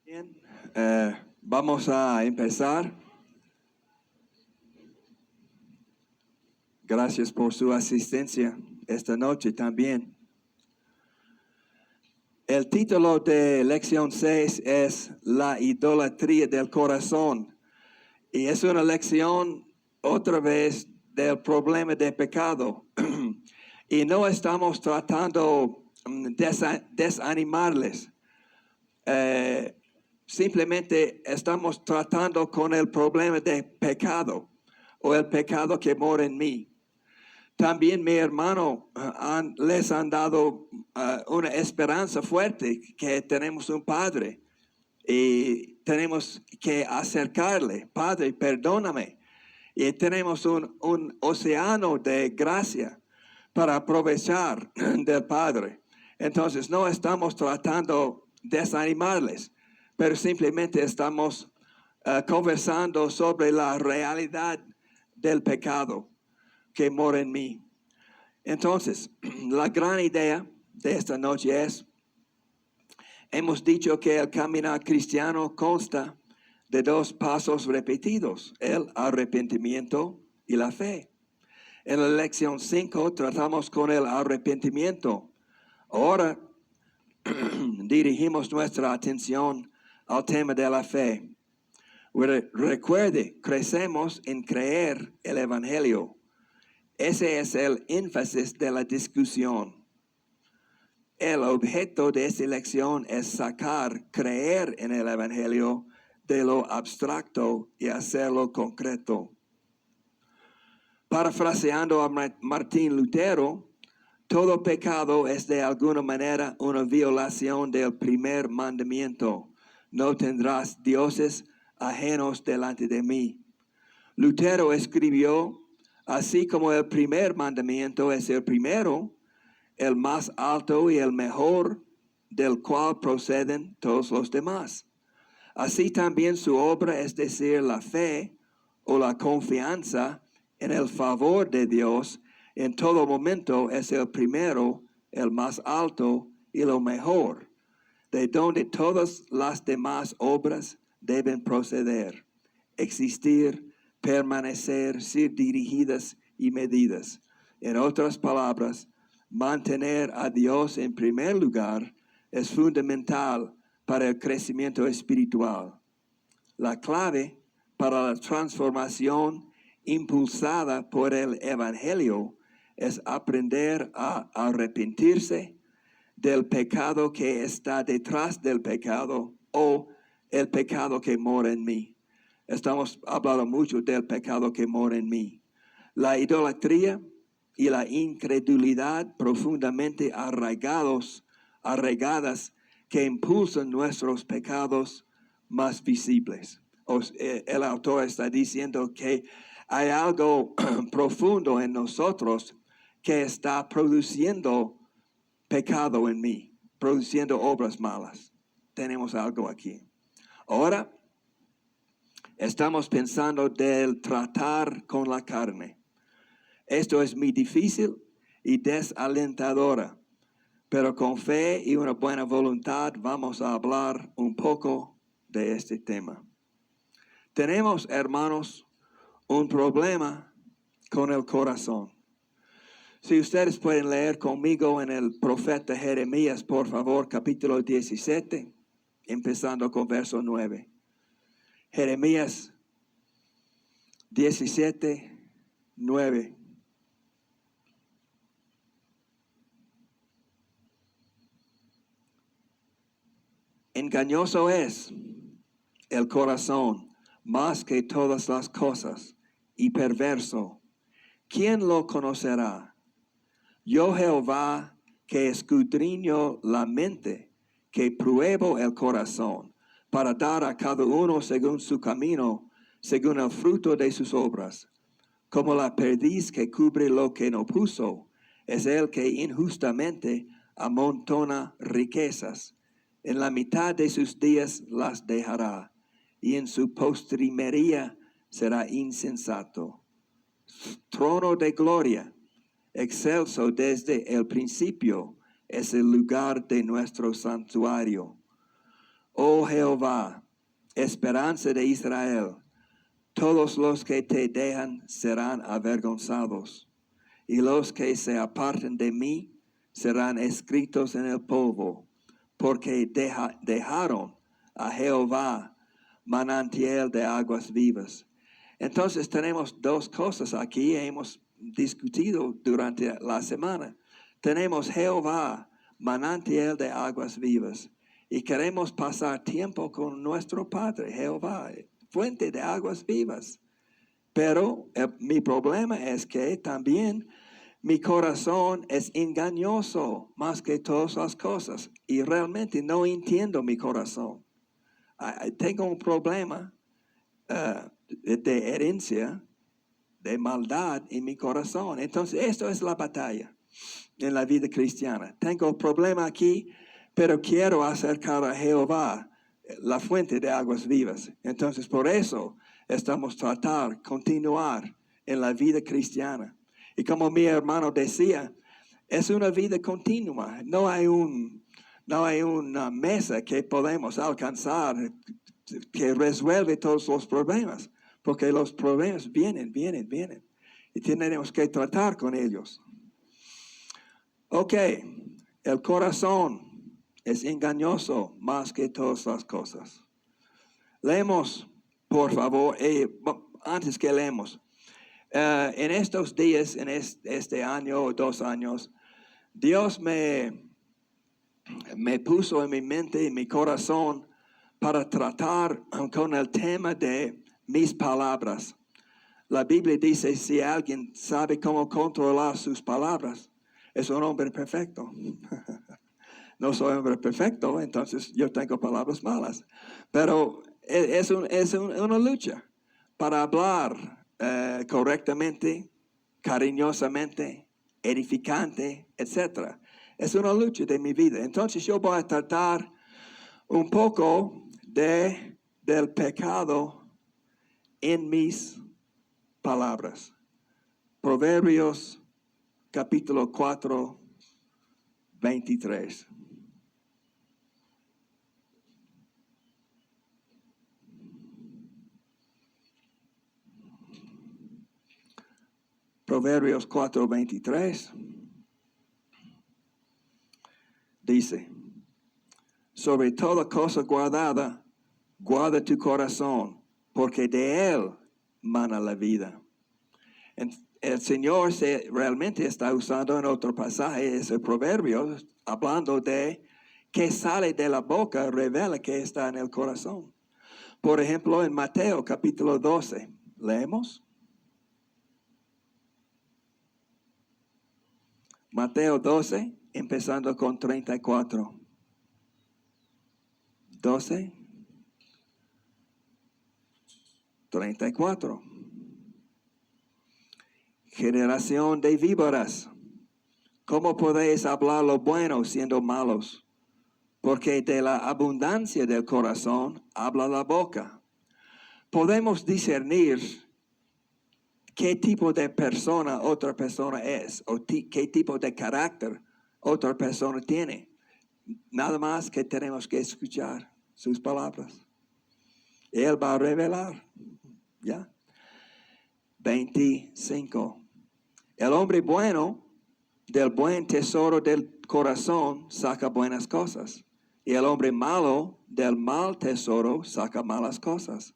Bien, vamos a empezar. Gracias por su asistencia esta noche también. El título de lección 6 es La idolatría del corazón. Y es una lección otra vez del problema de pecado. Y no estamos tratando de desanimarles. Simplemente estamos tratando con el problema de pecado o el pecado que mora en mí. También mi hermano les han dado una esperanza fuerte que tenemos un Padre y tenemos que acercarle. Padre, perdóname. Y tenemos un océano de gracia para aprovechar del Padre. Entonces no estamos tratando de desanimarles, pero simplemente estamos conversando sobre la realidad del pecado que mora en mí. Entonces, la gran idea de esta noche es, hemos dicho que el caminar cristiano consta de dos pasos repetidos, el arrepentimiento y la fe. En la lección 5 tratamos con el arrepentimiento. Ahora dirigimos nuestra atención al tema de la fe. Recuerde, crecemos en creer el Evangelio. Ese es el énfasis de la discusión. El objeto de esta lección es sacar creer en el Evangelio de lo abstracto y hacerlo concreto. Parafraseando a Martín Lutero, todo pecado es de alguna manera una violación del primer mandamiento. No tendrás dioses ajenos delante de mí. Lutero escribió, así como el primer mandamiento es el primero, el más alto y el mejor, del cual proceden todos los demás. Así también su obra, es decir, la fe o la confianza en el favor de Dios, en todo momento es el primero, el más alto y lo mejor, de donde todas las demás obras deben proceder, existir, permanecer, ser dirigidas y medidas. En otras palabras, mantener a Dios en primer lugar es fundamental para el crecimiento espiritual. La clave para la transformación impulsada por el Evangelio es aprender a arrepentirse del pecado que está detrás del pecado o el pecado que mora en mí. Estamos hablando mucho del pecado que mora en mí. La idolatría y la incredulidad profundamente arraigadas que impulsan nuestros pecados más visibles. El autor está diciendo que hay algo profundo en nosotros que está produciendo pecado en mí, produciendo obras malas. Tenemos algo aquí. Ahora estamos pensando del tratar con la carne. Esto es muy difícil y desalentadora, pero con fe y una buena voluntad vamos a hablar un poco de este tema. Tenemos, hermanos, un problema con el corazón. Si ustedes pueden leer conmigo en el profeta Jeremías, por favor, capítulo 17, empezando con verso 9. Jeremías 17, 9. Engañoso es el corazón más que todas las cosas y perverso. ¿Quién lo conocerá? Yo Jehová, que escudriño la mente, que pruebo el corazón, para dar a cada uno según su camino, según el fruto de sus obras. Como la perdiz que cubre lo que no puso, es el que injustamente amontona riquezas. En la mitad de sus días las dejará, y en su postrimería será insensato. Trono de gloria, excelso desde el principio, es el lugar de nuestro santuario. Oh Jehová, esperanza de Israel, todos los que te dejan serán avergonzados, y los que se aparten de mí serán escritos en el polvo, porque dejaron a Jehová manantial de aguas vivas. Entonces tenemos dos cosas aquí, hemos discutido durante la semana. Tenemos Jehová, manantial de aguas vivas, y queremos pasar tiempo con nuestro Padre, Jehová, fuente de aguas vivas. Pero mi problema es que también mi corazón es engañoso más que todas las cosas, y realmente no entiendo mi corazón. Tengo un problema de herencia, de maldad en mi corazón. Entonces, esto es la batalla en la vida cristiana. Tengo un problema aquí, pero quiero acercar a Jehová, la fuente de aguas vivas. Entonces, por eso estamos tratando, continuar en la vida cristiana. Y como mi hermano decía, es una vida continua. No hay una mesa que podemos alcanzar que resuelve todos los problemas, porque los problemas vienen, y tenemos que tratar con ellos. Ok, el corazón es engañoso más que todas las cosas. Leemos, por favor, antes que leemos. En estos días, en este año o 2 años, Dios me puso en mi mente y mi corazón para tratar con el tema de mis palabras. La Biblia dice, si alguien sabe cómo controlar sus palabras, es un hombre perfecto. No soy hombre perfecto, entonces yo tengo palabras malas. Pero es una lucha para hablar correctamente, cariñosamente, edificante, etc. Es una lucha de mi vida. Entonces yo voy a tratar un poco del pecado en mis palabras. Proverbios capítulo 4, 23. Proverbios 4, 23. Dice, sobre toda cosa guardada, guarda tu corazón, porque de él mana la vida. El Señor realmente está usando en otro pasaje ese proverbio, hablando de que sale de la boca, revela que está en el corazón. Por ejemplo, en Mateo capítulo 12, leemos. Mateo 12, empezando con 34. 12, 34. Generación de víboras, ¿cómo podéis hablar lo bueno siendo malos? Porque de la abundancia del corazón habla la boca. Podemos discernir qué tipo de persona otra persona es o qué tipo de carácter otra persona tiene. Nada más que tenemos que escuchar sus palabras. Él va a revelar. ¿Ya? 25. El hombre bueno del buen tesoro del corazón saca buenas cosas. Y el hombre malo del mal tesoro saca malas cosas.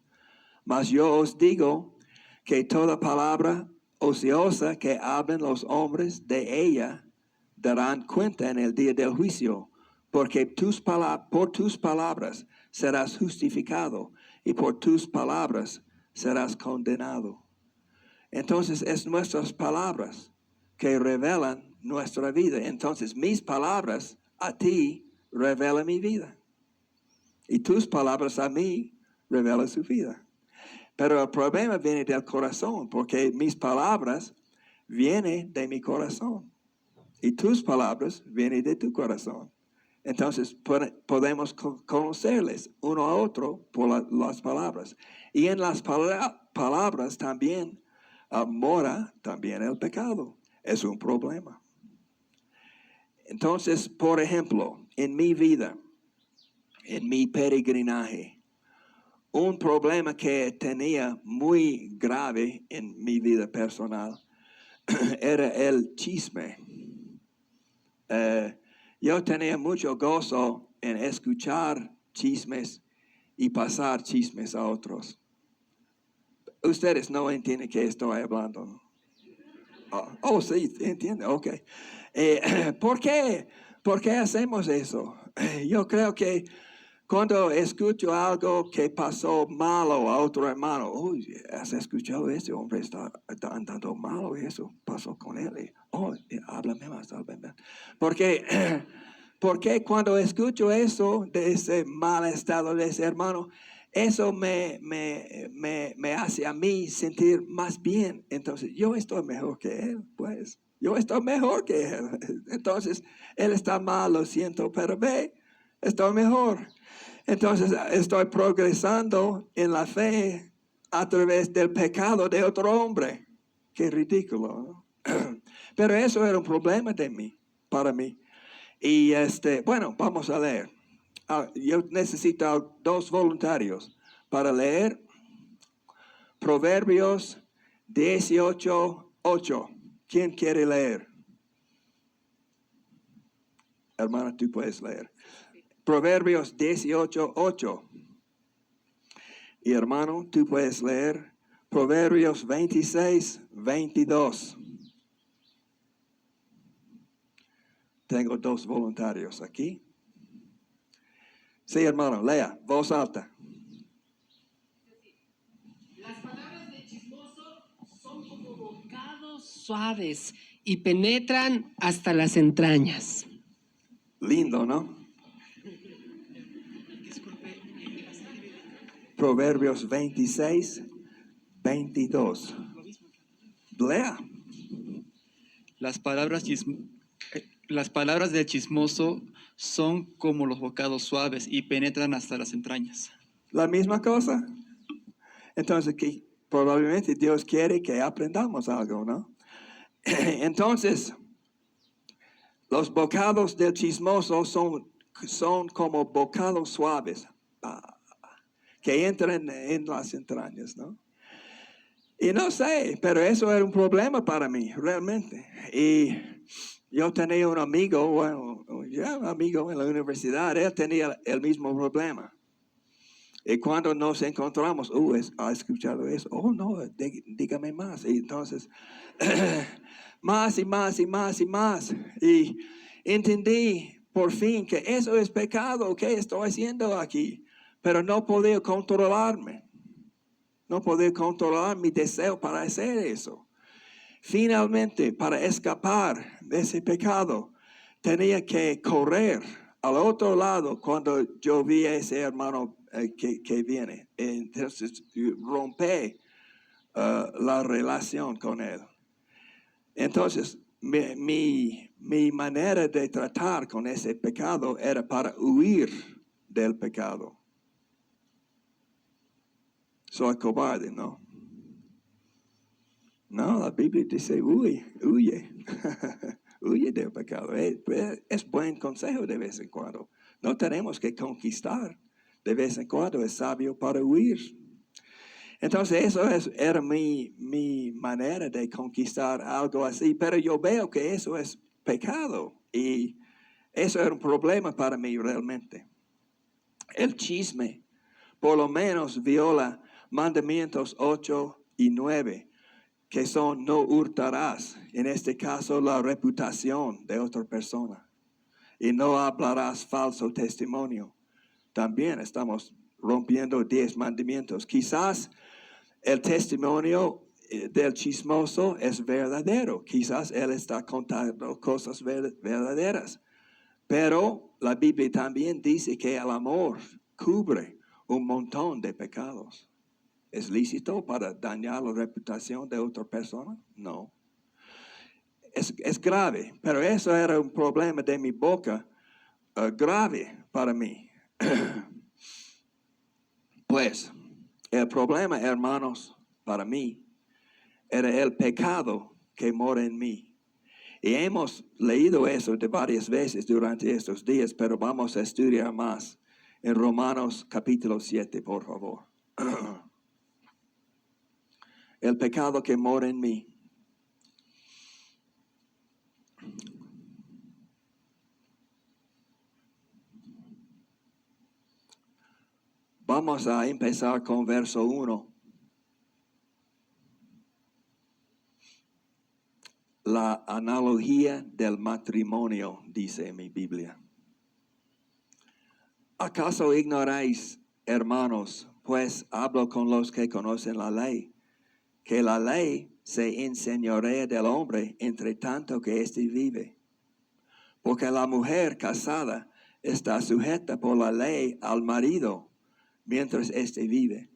Mas yo os digo que toda palabra ociosa que hablen los hombres de ella darán cuenta en el día del juicio, porque por tus palabras serás justificado y por tus palabras serás condenado. Entonces es nuestras palabras que revelan nuestra vida. Entonces mis palabras a ti revelan mi vida. Y tus palabras a mí revelan su vida. Pero el problema viene del corazón, porque mis palabras vienen de mi corazón. Y tus palabras vienen de tu corazón. Entonces podemos conocerles uno a otro por las palabras. Y en las palabras también mora también el pecado. Es un problema. Entonces, por ejemplo, en mi vida, en mi peregrinaje. Un problema que tenía muy grave en mi vida personal era el chisme. Yo tenía mucho gozo en escuchar chismes y pasar chismes a otros. Ustedes no entienden que estoy hablando, ¿no? Sí, entiende, ok. ¿Por qué? ¿Por qué hacemos eso? Yo creo que cuando escucho algo que pasó malo a otro hermano, ¿has escuchado ese hombre está andando malo y eso pasó con él? Háblame más, háblame más. Porque cuando escucho eso, de ese mal estado de ese hermano, eso me hace a mí sentir más bien. Entonces, yo estoy mejor que él, pues. Yo estoy mejor que él. Entonces, él está mal, lo siento, pero ve, estoy mejor. Entonces, estoy progresando en la fe a través del pecado de otro hombre. Qué ridículo, ¿no? Pero eso era un problema para mí. Y bueno, vamos a leer. Yo necesito 2 voluntarios para leer Proverbios 18:8. ¿Quién quiere leer? Hermana, tú puedes leer. Proverbios 18:8. Y hermano, tú puedes leer Proverbios 26:22. Tengo 2 voluntarios aquí. Sí, hermano, lea, voz alta. Las palabras del chismoso son como bocados suaves y penetran hasta las entrañas. Lindo, ¿no? Proverbios 26:22. Lea. Las palabras del chismoso son como los bocados suaves y penetran hasta las entrañas. La misma cosa. Entonces, que probablemente Dios quiere que aprendamos algo, ¿no? Entonces, los bocados del chismoso son como bocados suaves que entran en las entrañas, ¿no? Y no sé, pero eso era un problema para mí, realmente. Y yo tenía un amigo, un amigo en la universidad, él tenía el mismo problema. Y cuando nos encontramos, ¿ha escuchado eso? No, dígame más. Y entonces, más y más y más y más. Y entendí por fin que eso es pecado que estoy haciendo aquí. Pero no podía controlarme. No podía controlar mi deseo para hacer eso. Finalmente, para escapar de ese pecado, tenía que correr al otro lado cuando yo vi a ese hermano que viene. Entonces rompí la relación con él. Entonces mi manera de tratar con ese pecado era para huir del pecado. Soy cobarde, ¿no? No, la Biblia dice, huye. Huye del pecado. Es buen consejo de vez en cuando. No tenemos que conquistar. De vez en cuando es sabio para huir. Entonces eso era mi manera de conquistar algo así. Pero yo veo que eso es pecado. Y eso era un problema para mí realmente. El chisme por lo menos viola mandamientos 8 y 9. Que son no hurtarás, en este caso la reputación de otra persona. Y no hablarás falso testimonio. También estamos rompiendo 10 mandamientos. Quizás el testimonio del chismoso es verdadero. Quizás él está contando cosas verdaderas. Pero la Biblia también dice que el amor cubre un montón de pecados. ¿Es lícito para dañar la reputación de otra persona? No. Es grave, pero eso era un problema de mi boca grave para mí. Pues, el problema, hermanos, para mí, era el pecado que mora en mí. Y hemos leído eso de varias veces durante estos días, pero vamos a estudiar más en Romanos capítulo 7, por favor. El pecado que mora en mí. Vamos a empezar con verso 1. La analogía del matrimonio, dice mi Biblia. ¿Acaso ignoráis, hermanos, pues hablo con los que conocen la ley, que la ley se enseñorea del hombre entre tanto que éste vive? Porque la mujer casada está sujeta por la ley al marido mientras éste vive.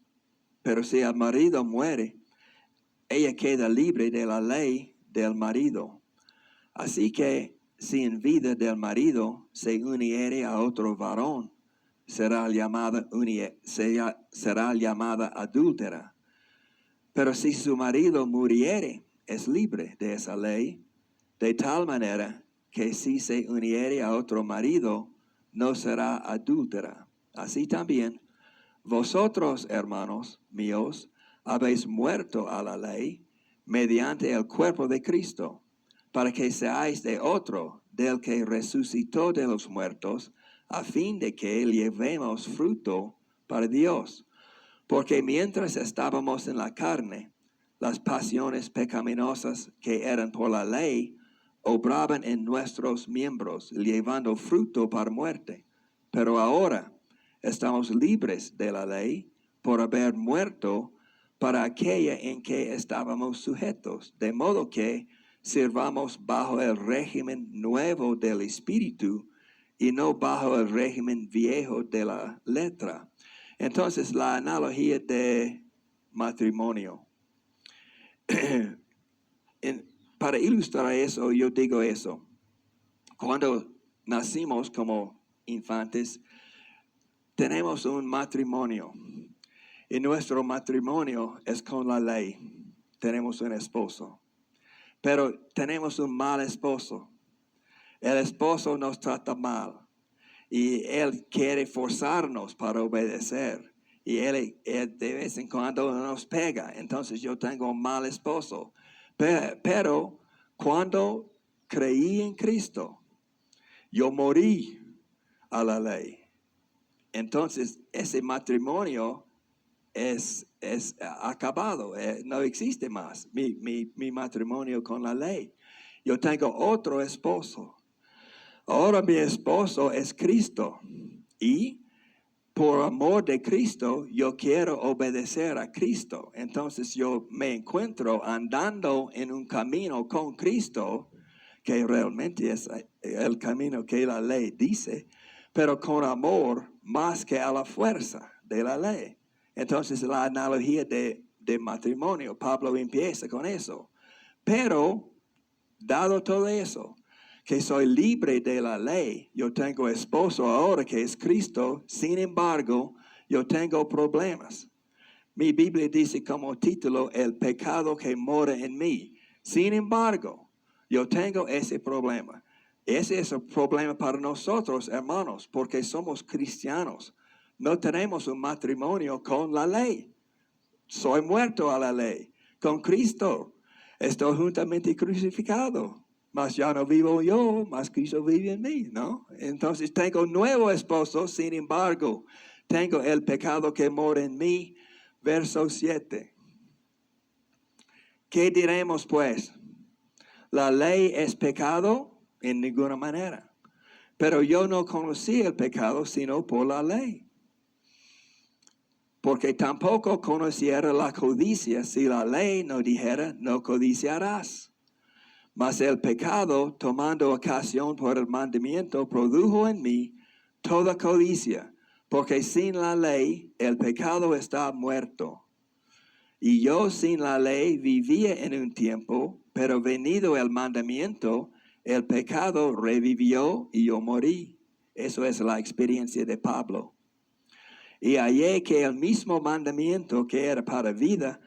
Pero si el marido muere, ella queda libre de la ley del marido. Así que si en vida del marido se uniere a otro varón, será llamada adúltera. Pero si su marido muriere, es libre de esa ley, de tal manera que si se uniere a otro marido, no será adúltera. Así también, vosotros, hermanos míos, habéis muerto a la ley mediante el cuerpo de Cristo, para que seáis de otro, del que resucitó de los muertos, a fin de que llevemos fruto para Dios. Porque mientras estábamos en la carne, las pasiones pecaminosas que eran por la ley obraban en nuestros miembros, llevando fruto para muerte. Pero ahora estamos libres de la ley por haber muerto para aquella en que estábamos sujetos, de modo que sirvamos bajo el régimen nuevo del Espíritu y no bajo el régimen viejo de la letra. Entonces, la analogía de matrimonio. Para ilustrar eso, yo digo eso. Cuando nacimos como infantes, tenemos un matrimonio. Y nuestro matrimonio es con la ley. Tenemos un esposo. Pero tenemos un mal esposo. El esposo nos trata mal. Y él quiere forzarnos para obedecer. Y él de vez en cuando nos pega. Entonces yo tengo un mal esposo. Pero cuando creí en Cristo, yo morí a la ley. Entonces ese matrimonio es acabado. No existe más mi matrimonio con la ley. Yo tengo otro esposo. Ahora mi esposo es Cristo y por amor de Cristo yo quiero obedecer a Cristo. Entonces yo me encuentro andando en un camino con Cristo que realmente es el camino que la ley dice, pero con amor más que a la fuerza de la ley. Entonces la analogía de matrimonio, Pablo empieza con eso. Pero dado todo eso, que soy libre de la ley, yo tengo esposo ahora que es Cristo, sin embargo, yo tengo problemas. Mi Biblia dice como título, el pecado que mora en mí. Sin embargo, yo tengo ese problema. Ese es el problema para nosotros, hermanos, porque somos cristianos. No tenemos un matrimonio con la ley. Soy muerto a la ley. Con Cristo estoy juntamente crucificado. Mas ya no vivo yo, mas Cristo vive en mí, ¿no? Entonces tengo un nuevo esposo, sin embargo, tengo el pecado que mora en mí. Verso 7. ¿Qué diremos pues? ¿La ley es pecado? En ninguna manera. Pero yo no conocí el pecado sino por la ley. Porque tampoco conociera la codicia si la ley no dijera, no codiciarás. Mas el pecado, tomando ocasión por el mandamiento, produjo en mí toda codicia, porque sin la ley el pecado está muerto. Y yo sin la ley vivía en un tiempo, pero venido el mandamiento, el pecado revivió y yo morí. Eso es la experiencia de Pablo. Y hallé que el mismo mandamiento que era para vida,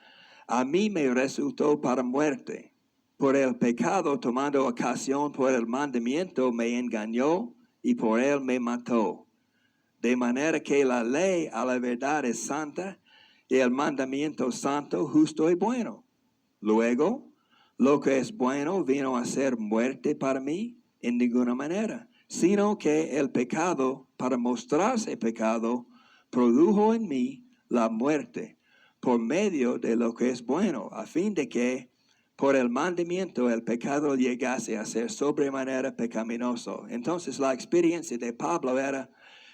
a mí me resultó para muerte. Por el pecado, tomando ocasión por el mandamiento, me engañó y por él me mató. De manera que la ley a la verdad es santa y el mandamiento santo, justo y bueno. Luego, lo que es bueno vino a ser muerte para mí en ninguna manera, sino que el pecado, para mostrarse pecado, produjo en mí la muerte por medio de lo que es bueno, a fin de que por el mandamiento el pecado llegase a ser sobremanera pecaminoso. Entonces la experiencia de Pablo era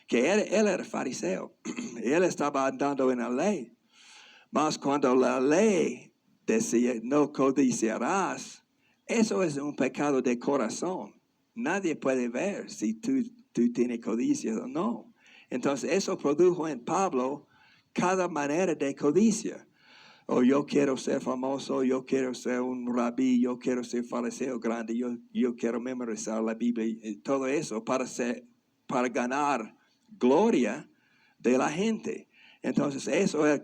que él era fariseo, y él estaba andando en la ley. Mas cuando la ley decía no codiciarás, eso es un pecado de corazón. Nadie puede ver si tú tienes codicia o no. Entonces eso produjo en Pablo cada manera de codicia. O yo quiero ser famoso, yo quiero ser un rabí, yo quiero ser fariseo grande, yo quiero memorizar la Biblia y todo eso para ganar gloria de la gente. Entonces eso es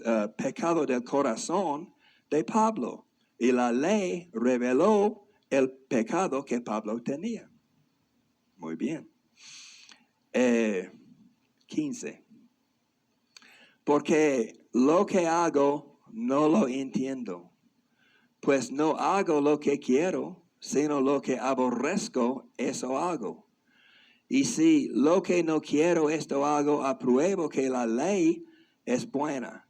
el pecado del corazón de Pablo. Y la ley reveló el pecado que Pablo tenía. Muy bien. 15. Porque lo que hago no lo entiendo, pues no hago lo que quiero, sino lo que aborrezco, eso hago. Y si lo que no quiero, esto hago, apruebo que la ley es buena.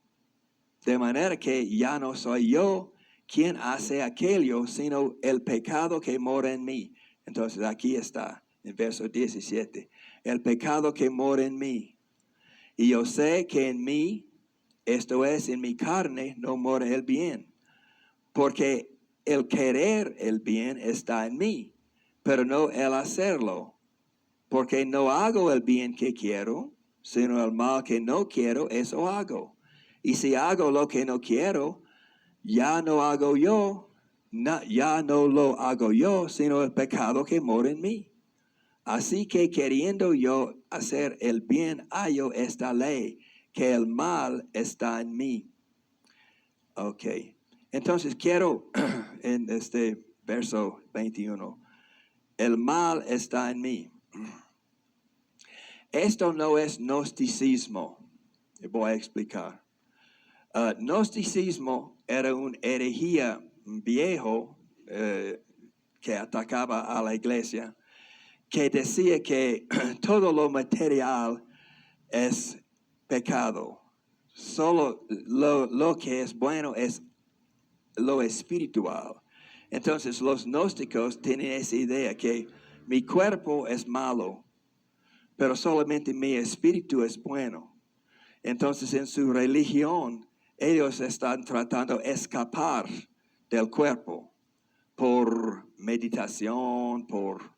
De manera que ya no soy yo quien hace aquello, sino el pecado que mora en mí. Entonces aquí está, en verso 17. El pecado que mora en mí. Y yo sé que en mí, esto es, en mi carne, no mora el bien. Porque el querer el bien está en mí, pero no el hacerlo. Porque no hago el bien que quiero, sino el mal que no quiero, eso hago. Y si hago lo que no quiero, ya no hago yo, ya no lo hago yo, sino el pecado que mora en mí. Así que queriendo yo hacer el bien, hallo esta ley, que el mal está en mí. Ok, entonces quiero en este verso 21, el mal está en mí. Esto no es gnosticismo, voy a explicar. Gnosticismo era una herejía viejo que atacaba a la iglesia, que decía que todo lo material es pecado. Solo lo que es bueno es lo espiritual. Entonces los gnósticos tienen esa idea que mi cuerpo es malo, pero solamente mi espíritu es bueno. Entonces en su religión ellos están tratando de escapar del cuerpo por meditación, por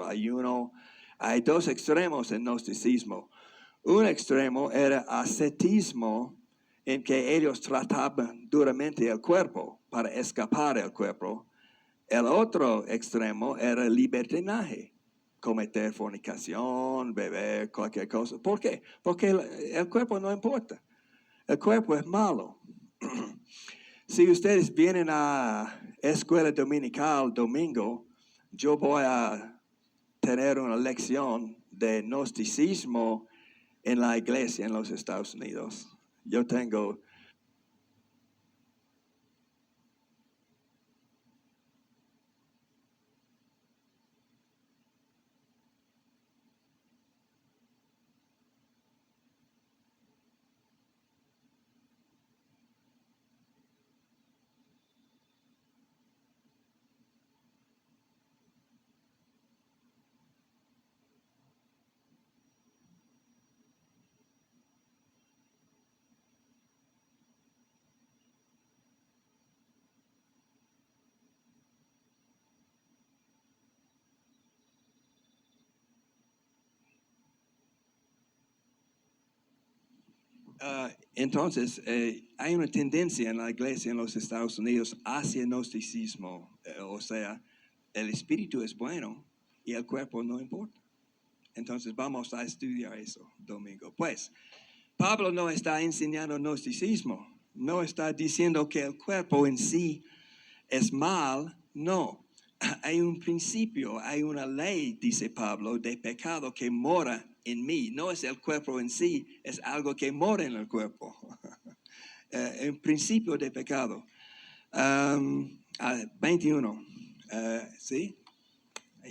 ayuno. Hay dos extremos en gnosticismo. Un extremo era ascetismo, en que ellos trataban duramente el cuerpo para escapar del cuerpo. El otro extremo era el libertinaje, cometer fornicación, beber cualquier cosa. ¿Por qué? Porque el cuerpo no importa. El cuerpo es malo. Si ustedes vienen a escuela dominical domingo, yo voy a tener una lección de gnosticismo en la iglesia en los Estados Unidos. Yo tengo entonces, hay una tendencia en la iglesia en los Estados Unidos hacia el gnosticismo, o sea, el espíritu es bueno y el cuerpo no importa. Entonces vamos a estudiar eso domingo. Pues, Pablo no está enseñando gnosticismo, no está diciendo que el cuerpo en sí es mal, no. Hay un principio, hay una ley, dice Pablo, de pecado que mora en mí. No es el cuerpo en sí, es algo que mora en el cuerpo. En principio de pecado. 21. ¿Sí?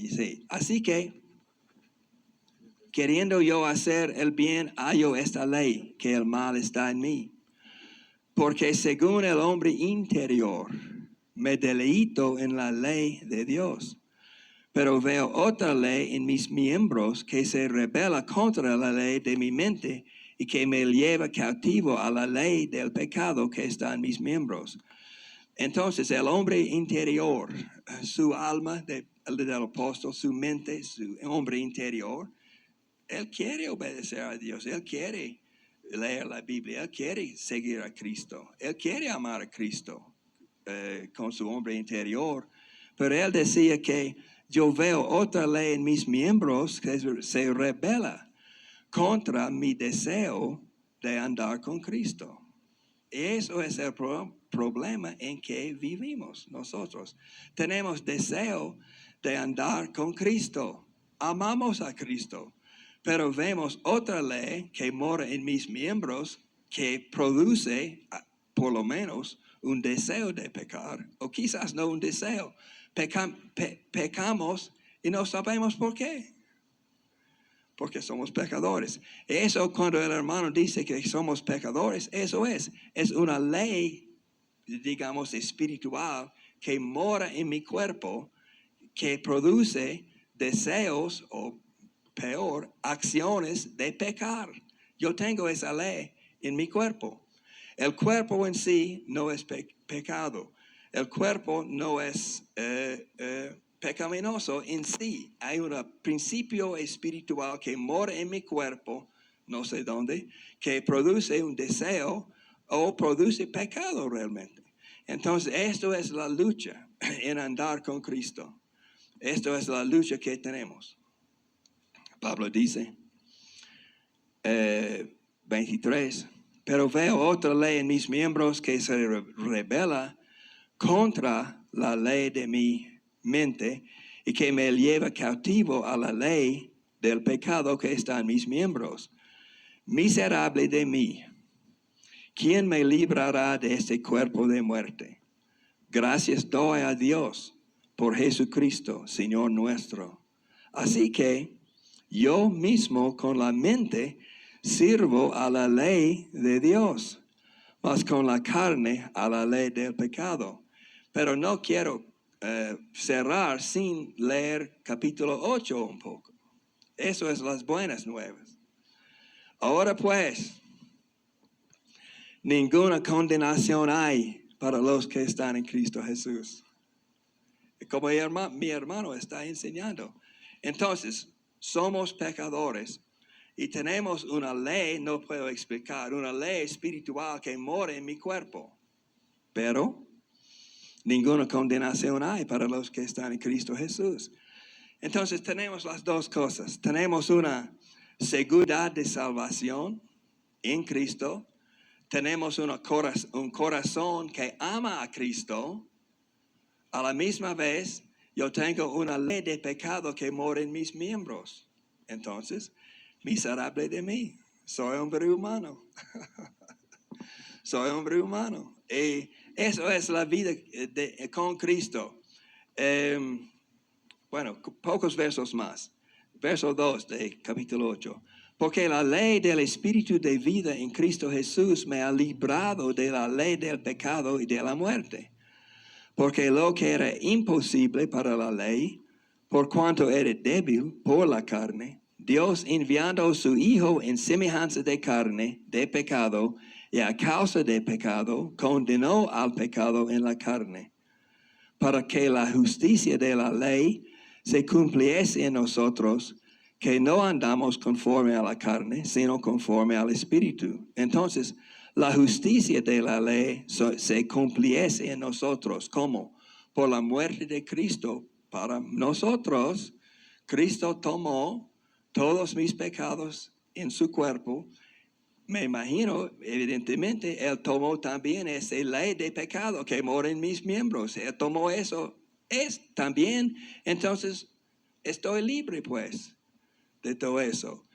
Sí. Así que, queriendo yo hacer el bien, hallo esta ley, que el mal está en mí. Porque según el hombre interior, me deleito en la ley de Dios. Pero veo otra ley en mis miembros que se rebela contra la ley de mi mente y que me lleva cautivo a la ley del pecado que está en mis miembros. Entonces el hombre interior, su alma del apóstol, su mente, su hombre interior, él quiere obedecer a Dios, él quiere leer la Biblia, él quiere seguir a Cristo, él quiere amar a Cristo con su hombre interior. Pero él decía que yo veo otra ley en mis miembros que se rebela contra mi deseo de andar con Cristo. Eso es el problema en que vivimos nosotros. Tenemos deseo de andar con Cristo. Amamos a Cristo. Pero vemos otra ley que mora en mis miembros que produce, por lo menos, un deseo de pecar. O quizás no un deseo. Pecamos y no sabemos por qué. Porque somos pecadores. Eso cuando el hermano dice que somos pecadores, eso es una ley, digamos, espiritual que mora en mi cuerpo, que produce deseos o peor, acciones de pecar. Yo tengo esa ley en mi cuerpo. El cuerpo en sí no es pecado. El cuerpo no es pecaminoso en sí. Hay un principio espiritual que mora en mi cuerpo, no sé dónde, que produce un deseo o produce pecado realmente. Entonces, esto es la lucha en andar con Cristo. Esto es la lucha que tenemos. Pablo dice, 23, pero veo otra ley en mis miembros que se rebela contra la ley de mi mente y que me lleva cautivo a la ley del pecado que está en mis miembros. Miserable de mí, ¿quién me librará de este cuerpo de muerte? Gracias doy a Dios por Jesucristo, Señor nuestro. Así que yo mismo con la mente sirvo a la ley de Dios, mas con la carne a la ley del pecado. Pero no quiero cerrar sin leer capítulo 8 un poco. Eso es las buenas nuevas. Ahora pues, ninguna condenación hay para los que están en Cristo Jesús. Como mi hermano está enseñando. Entonces, somos pecadores y tenemos una ley, no puedo explicar, una ley espiritual que mora en mi cuerpo. Pero ninguna condenación hay para los que están en Cristo Jesús. Entonces tenemos las dos cosas. Tenemos una seguridad de salvación en Cristo. Tenemos un corazón que ama a Cristo. A la misma vez, yo tengo una ley de pecado que mora en mis miembros. Entonces, miserable de mí. Soy hombre humano. Soy hombre humano. Y eso es la vida con Cristo. Bueno, pocos versos más. Verso 2 de capítulo 8. Porque la ley del Espíritu de vida en Cristo Jesús me ha librado de la ley del pecado y de la muerte. Porque lo que era imposible para la ley, por cuanto era débil por la carne, Dios enviando a su Hijo en semejanza de carne, de pecado, y a causa de pecado, condenó al pecado en la carne, para que la justicia de la ley se cumpliese en nosotros, que no andamos conforme a la carne, sino conforme al Espíritu. Entonces, la justicia de la ley se cumpliese en nosotros. ¿Cómo? Por la muerte de Cristo para nosotros. Cristo tomó todos mis pecados en su cuerpo. Me imagino, evidentemente, Él tomó también esa ley de pecado que mora en mis miembros. Él tomó eso. Es también, entonces, estoy libre pues de todo eso.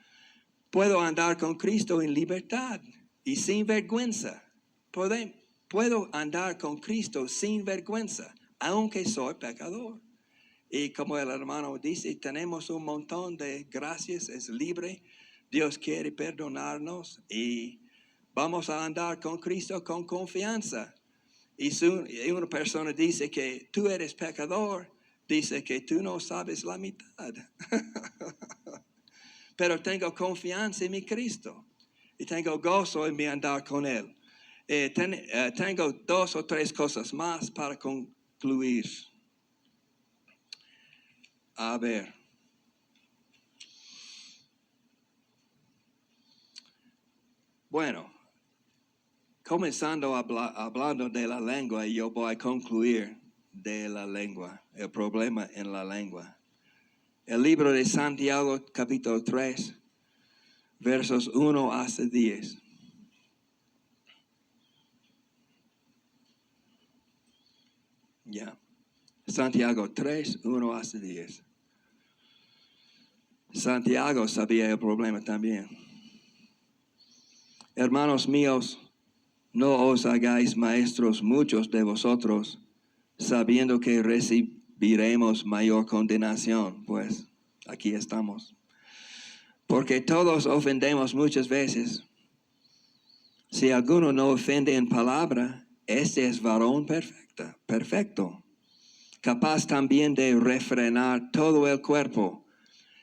Puedo andar con Cristo en libertad y sin vergüenza. Puedo andar con Cristo sin vergüenza, aunque soy pecador. Y como el hermano dice, tenemos un montón de gracias, es libre. Dios quiere perdonarnos y vamos a andar con Cristo con confianza. Y si una persona dice que tú eres pecador, dice que tú no sabes la mitad. Pero tengo confianza en mi Cristo y tengo gozo en mi andar con Él. Tengo 2 o 3 cosas más para concluir. A ver. Bueno, comenzando hablando de la lengua, yo voy a concluir de la lengua, el problema en la lengua. El libro de Santiago, capítulo 3, versos 1 hasta 10. Ya. Santiago 3, 1 hasta 10. Santiago sabía el problema también. Hermanos míos, no os hagáis maestros muchos de vosotros, sabiendo que recibiremos mayor condenación. Pues aquí estamos. Porque todos ofendemos muchas veces. Si alguno no ofende en palabra, este es varón perfecto, capaz también de refrenar todo el cuerpo.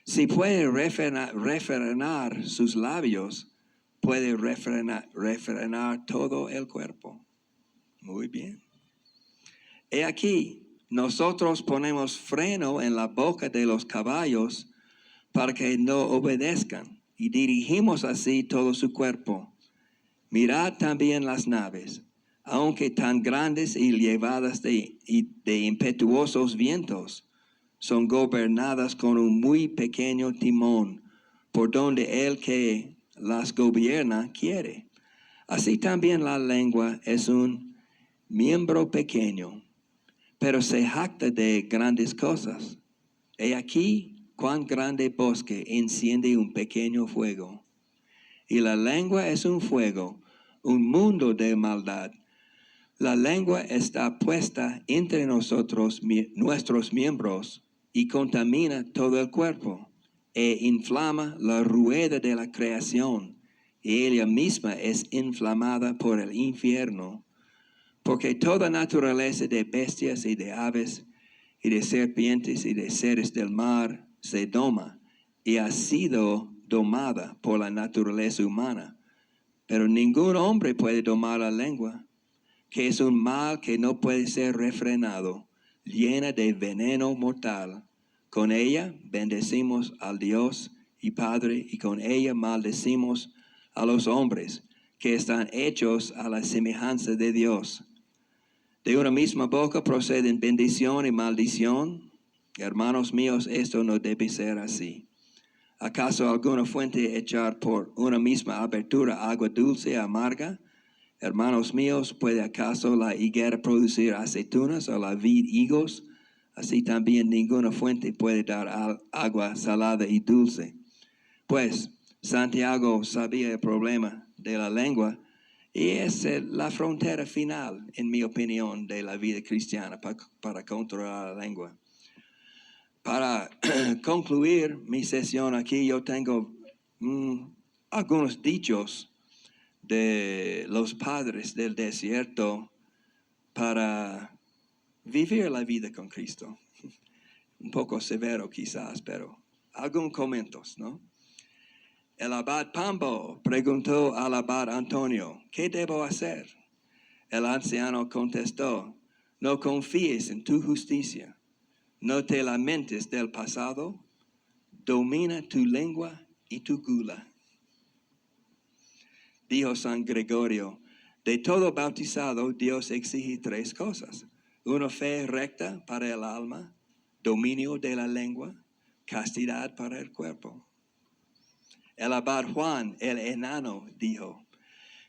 Si puede refrenar sus labios, puede refrenar todo el cuerpo. Muy bien. He aquí, nosotros ponemos freno en la boca de los caballos para que no obedezcan, y dirigimos así todo su cuerpo. Mirad también las naves, aunque tan grandes y llevadas de impetuosos vientos, son gobernadas con un muy pequeño timón, por donde el que las gobierna quiere. Así también la lengua es un miembro pequeño, pero se jacta de grandes cosas. He aquí cuán grande bosque enciende un pequeño fuego. Y la lengua es un fuego, un mundo de maldad. La lengua está puesta entre nosotros, nuestros miembros, y contamina todo el cuerpo, e inflama la rueda de la creación, y ella misma es inflamada por el infierno. Porque toda naturaleza de bestias y de aves, y de serpientes y de seres del mar, se doma, y ha sido domada por la naturaleza humana. Pero ningún hombre puede domar la lengua, que es un mal que no puede ser refrenado, llena de veneno mortal. Con ella bendecimos al Dios y Padre, y con ella maldecimos a los hombres, que están hechos a la semejanza de Dios. De una misma boca proceden bendición y maldición. Hermanos míos, esto no debe ser así. ¿Acaso alguna fuente echar por una misma abertura agua dulce y amarga? Hermanos míos, ¿puede acaso la higuera producir aceitunas o la vid higos? Así también ninguna fuente puede dar agua salada y dulce. Pues Santiago sabía el problema de la lengua y es la frontera final, en mi opinión, de la vida cristiana para controlar la lengua. Para concluir mi sesión aquí, yo tengo algunos dichos de los padres del desierto para vivir la vida con Cristo. Un poco severo quizás, pero algunos comentarios, ¿no? El abad Pambo preguntó al abad Antonio, ¿qué debo hacer? El anciano contestó, no confíes en tu justicia, no te lamentes del pasado, domina tu lengua y tu gula. Dijo San Gregorio, de todo bautizado Dios exige 3 cosas. Una fe recta para el alma, dominio de la lengua, castidad para el cuerpo. El abad Juan, el enano, dijo,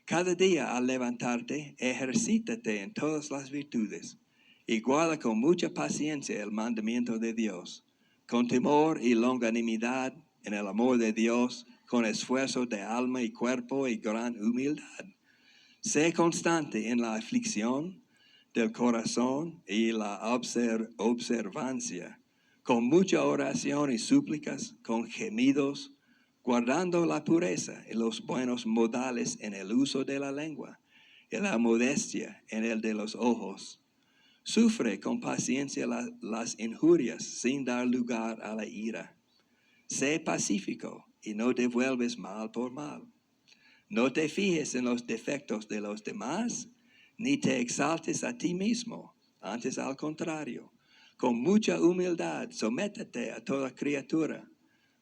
cada día al levantarte, ejercítate en todas las virtudes y guarda con mucha paciencia el mandamiento de Dios, con temor y longanimidad en el amor de Dios con esfuerzo de alma y cuerpo y gran humildad. Sé constante en la aflicción del corazón y la observancia, con mucha oración y súplicas, con gemidos, guardando la pureza y los buenos modales en el uso de la lengua y la modestia en el de los ojos. Sufre con paciencia las injurias sin dar lugar a la ira. Sé pacífico y no devuelves mal por mal. No te fijes en los defectos de los demás, ni te exaltes a ti mismo. Antes, al contrario, con mucha humildad, sométete a toda criatura.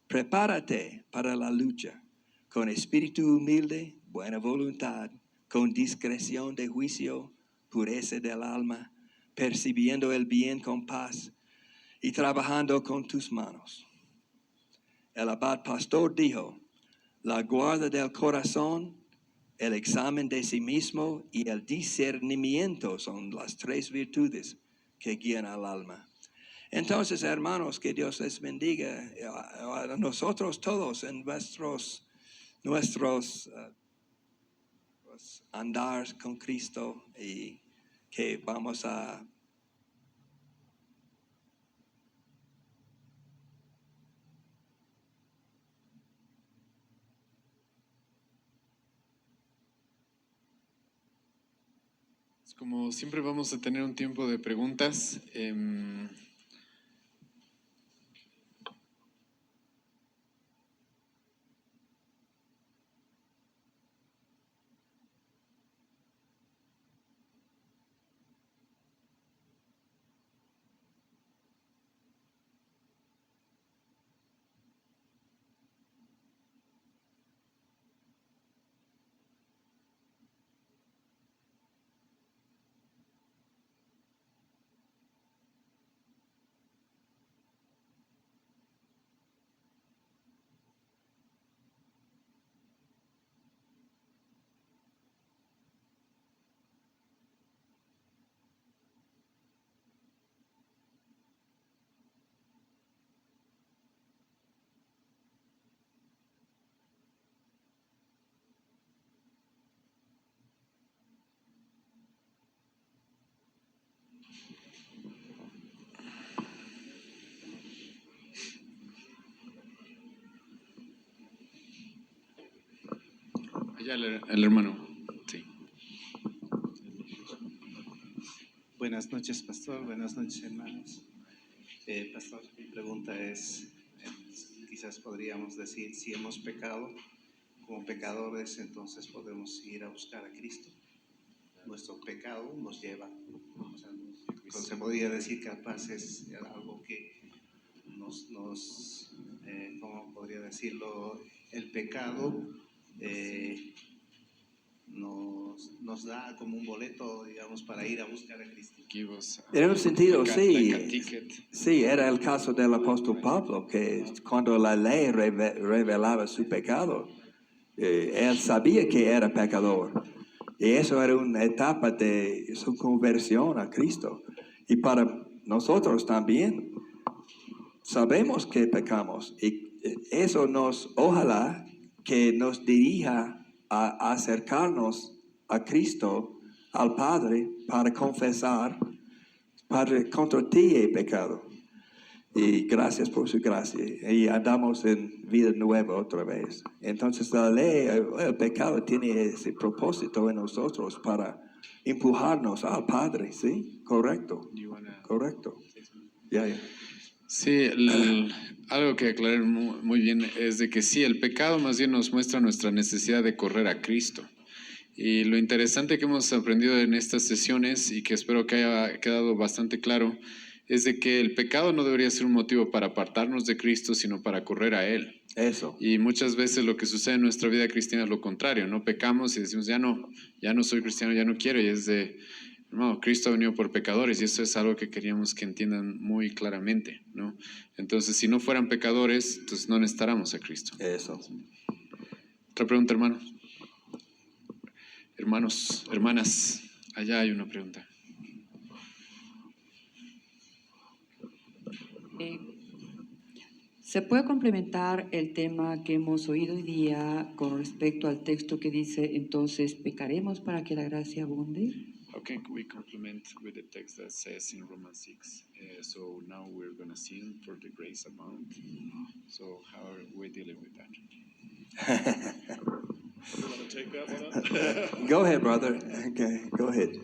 Prepárate para la lucha, con espíritu humilde, buena voluntad, con discreción de juicio, pureza del alma, percibiendo el bien con paz y trabajando con tus manos. El abad pastor dijo: la guarda del corazón, el examen de sí mismo y el discernimiento son las tres virtudes que guían al alma. Entonces, hermanos, que Dios les bendiga a nosotros todos en nuestros andar con Cristo, y que vamos a como siempre vamos a tener un tiempo de preguntas. Allá el hermano. Sí. Buenas noches, pastor. Buenas noches, hermanos. Pastor, mi pregunta es, quizás podríamos decir, si hemos pecado como pecadores, entonces podemos ir a buscar a Cristo. Nuestro pecado nos lleva. O sea, entonces se podría decir que capaz es algo que ¿cómo podría decirlo? El pecado nos da como un boleto, digamos, para ir a buscar a Cristo. En un sentido, like a ticket. sí, era el caso del apóstol Pablo, que cuando la ley revelaba su pecado, él sabía que era pecador. Y eso era una etapa de su conversión a Cristo. Y para nosotros también, sabemos que pecamos. Y eso ojalá que nos dirija a acercarnos a Cristo, al Padre, para confesar: Padre, contra ti he pecado, y gracias por su gracia, y andamos en vida nueva otra vez. Entonces la ley, el pecado tiene ese propósito en nosotros para empujarnos al Padre, ¿sí? Correcto. Correcto. Ya. Sí, algo que aclarar muy bien es de que sí, el pecado más bien nos muestra nuestra necesidad de correr a Cristo. Y lo interesante que hemos aprendido en estas sesiones, y que espero que haya quedado bastante claro, es de que el pecado no debería ser un motivo para apartarnos de Cristo, sino para correr a Él. Eso. Y muchas veces lo que sucede en nuestra vida cristiana es lo contrario, ¿no? Pecamos y decimos, ya no soy cristiano, ya no quiero, y es de, no, Cristo ha venido por pecadores, y eso es algo que queríamos que entiendan muy claramente, ¿no? Entonces, si no fueran pecadores, entonces no necesitáramos a Cristo. Eso. Otra pregunta, hermano. Hermanos, hermanas, allá hay una pregunta. ¿Se puede complementar el tema que hemos oído hoy día con respecto al texto que dice, entonces pecaremos para que la gracia abunde? How can we complement with the text that says in Romans 6, so now we're going to sin for the grace abound? So how are we dealing with that? You want to take that one up? Go ahead, brother. Okay, go ahead.